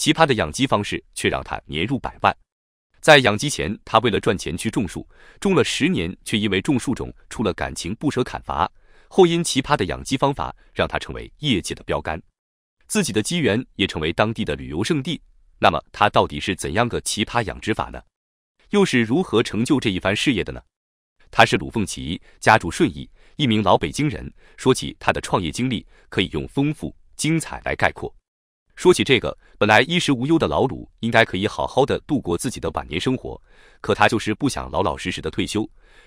奇葩的养鸡方式却让他年入百万。在养鸡前，他为了赚钱去种树，种了10年，却因为种树种出了感情不舍砍伐。后因奇葩的养鸡方法，让他成为业界的标杆，自己的鸡园也成为当地的旅游胜地。那么他到底是怎样个奇葩养殖法呢？又是如何成就这一番事业的呢？他是鲁凤奇，家住顺义，一名老北京人。说起他的创业经历，可以用丰富、精彩来概括。说起这个，本来衣食无忧的老鲁应该可以好好的度过自己的晚年生活，可他就是不想老老实实的退休，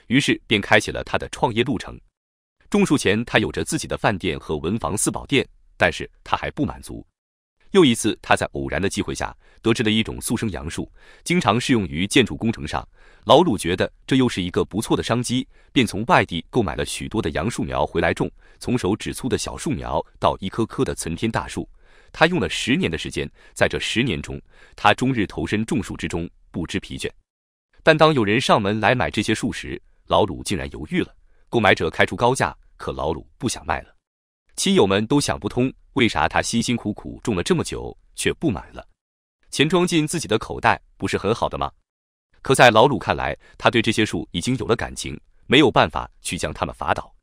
于是便开启了他的创业路程。种树前，他有着自己的饭店和文房四宝店，但是他还不满足。又一次，他在偶然的机会下得知了一种速生杨树，经常适用于建筑工程上。老鲁觉得这又是一个不错的商机，便从外地购买了许多的杨树苗回来种，从手指粗的小树苗到一棵棵的参天大树。他用了10年的时间，在这10年中，他终日投身种树之中，不知疲倦。但当有人上门来买这些树时，老鲁竟然犹豫了。购买者开出高价，可老鲁不想卖了。亲友们都想不通，为啥他辛辛苦苦种了这么久，却不买了？钱装进自己的口袋，不是很好的吗？可在老鲁看来，他对这些树已经有了感情，没有办法去将它们伐倒。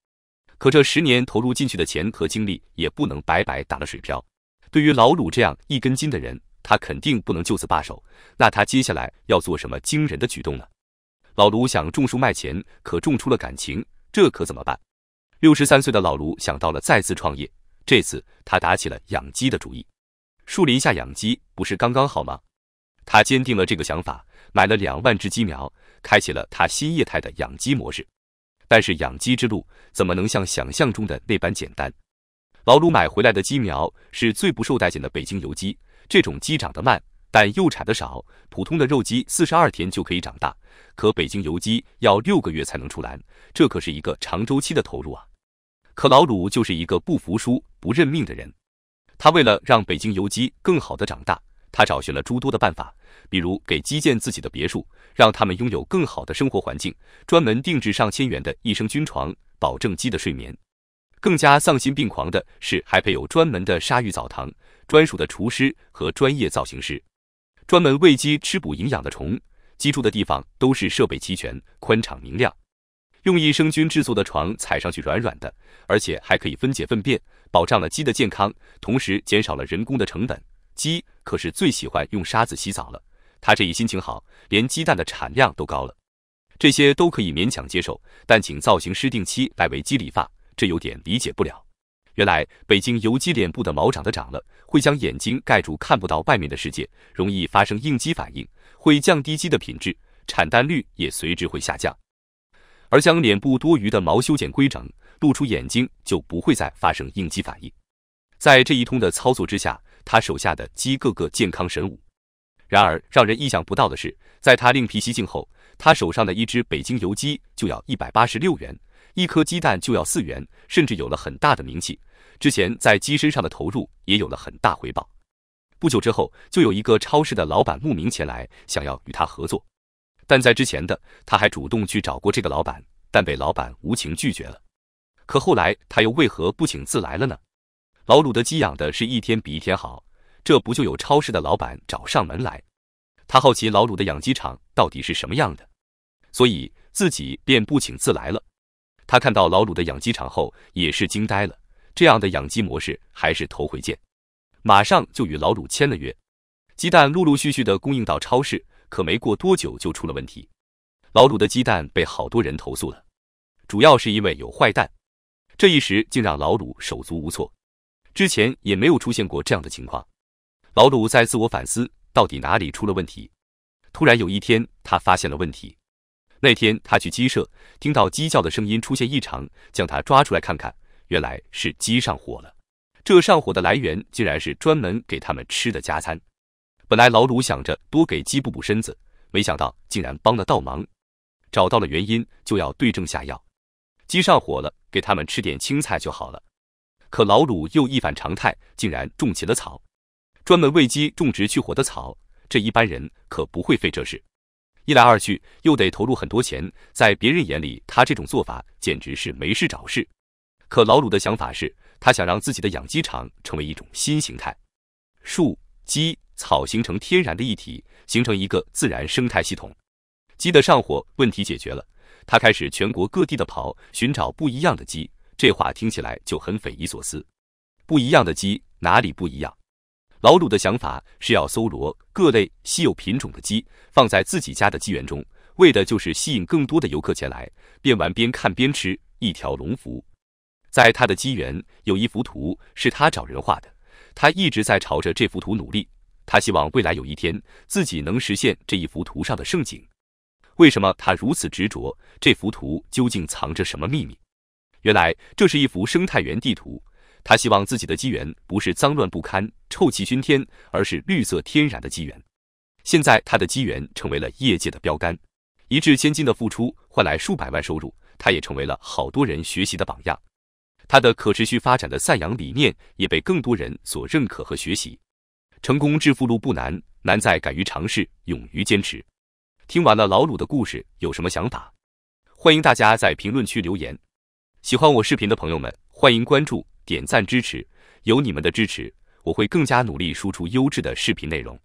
可这10年投入进去的钱和精力，也不能白白打了水漂。对于老鲁这样一根筋的人，他肯定不能就此罢手。那他接下来要做什么惊人的举动呢？老鲁想种树卖钱，可种出了感情，这可怎么办？63岁的老卢想到了再次创业，这次他打起了养鸡的主意。树林下养鸡不是刚刚好吗？他坚定了这个想法，买了2万只鸡苗，开启了他新业态的养鸡模式。但是养鸡之路怎么能像想象中的那般简单？老鲁买回来的鸡苗是最不受待见的北京油鸡，这种鸡长得慢，但又产得少。普通的肉鸡42天就可以长大，可北京油鸡要6个月才能出栏，这可是一个长周期的投入啊。可老鲁就是一个不服输、不认命的人。他为了让北京油鸡更好的长大，他找寻了诸多的办法，比如给鸡建自己的别墅，让他们拥有更好的生活环境，专门定制上千元的益生菌床，保证鸡的睡眠。更加丧心病狂的是，还配有专门的鲨鱼澡堂、专属的厨师和专业造型师，专门喂鸡吃补营养的虫。鸡住的地方都是设备齐全、宽敞明亮。用益生菌制作的床踩上去软软的，而且还可以分解粪便，保障了鸡的健康，同时减少了人工的成本。鸡可是最喜欢用沙子洗澡了，他这一心情好，连鸡蛋的产量都高了。这些都可以勉强接受，但请造型师定期来为鸡理发，这有点理解不了。原来北京油鸡脸部的毛长得长了，会将眼睛盖住，看不到外面的世界，容易发生应激反应，会降低鸡的品质，产蛋率也随之会下降。而将脸部多余的毛修剪规整，露出眼睛，就不会再发生应激反应。在这一通的操作之下，他手下的鸡个个健康神武。然而让人意想不到的是，在他另辟蹊径后，他手上的一只北京油鸡就要186元，一颗鸡蛋就要4元，甚至有了很大的名气。之前在鸡身上的投入也有了很大回报。不久之后，就有一个超市的老板慕名前来，想要与他合作。但在之前的，他还主动去找过这个老板，但被老板无情拒绝了。可后来他又为何不请自来了呢？老鲁的鸡养的是一天比一天好，这不就有超市的老板找上门来？他好奇老鲁的养鸡场到底是什么样的，所以自己便不请自来了。他看到老鲁的养鸡场后也是惊呆了，这样的养鸡模式还是头回见，马上就与老鲁签了约。鸡蛋陆陆续续的供应到超市，可没过多久就出了问题。老鲁的鸡蛋被好多人投诉了，主要是因为有坏蛋。这一时竟让老鲁手足无措，之前也没有出现过这样的情况。老鲁在自我反思，到底哪里出了问题？突然有一天，他发现了问题。那天他去鸡舍，听到鸡叫的声音出现异常，将它抓出来看看，原来是鸡上火了。这上火的来源竟然是专门给它们吃的加餐。本来老鲁想着多给鸡补补身子，没想到竟然帮了倒忙。找到了原因，就要对症下药。鸡上火了，给它们吃点青菜就好了。可老鲁又一反常态，竟然种起了草，专门为鸡种植去火的草，这一般人可不会费这事。一来二去又得投入很多钱，在别人眼里他这种做法简直是没事找事。可老鲁的想法是，他想让自己的养鸡场成为一种新形态，树、鸡、草形成天然的一体，形成一个自然生态系统。鸡的上火问题解决了，他开始全国各地的跑，寻找不一样的鸡。这话听起来就很匪夷所思。不一样的鸡哪里不一样？老鲁的想法是要搜罗各类稀有品种的鸡，放在自己家的鸡园中，为的就是吸引更多的游客前来，边玩边看边吃，一条龙服务。在他的鸡园有一幅图是他找人画的，他一直在朝着这幅图努力，他希望未来有一天自己能实现这一幅图上的盛景。为什么他如此执着？这幅图究竟藏着什么秘密？原来这是一幅生态园地图，他希望自己的鸡园不是脏乱不堪、臭气熏天，而是绿色天然的鸡园。现在他的鸡园成为了业界的标杆，一掷千金的付出换来数百万收入，他也成为了好多人学习的榜样。他的可持续发展的散养理念也被更多人所认可和学习。成功致富路不难，难在敢于尝试，勇于坚持。听完了老鲁的故事，有什么想法？欢迎大家在评论区留言。喜欢我视频的朋友们，欢迎关注、点赞支持，有你们的支持，我会更加努力输出优质的视频内容。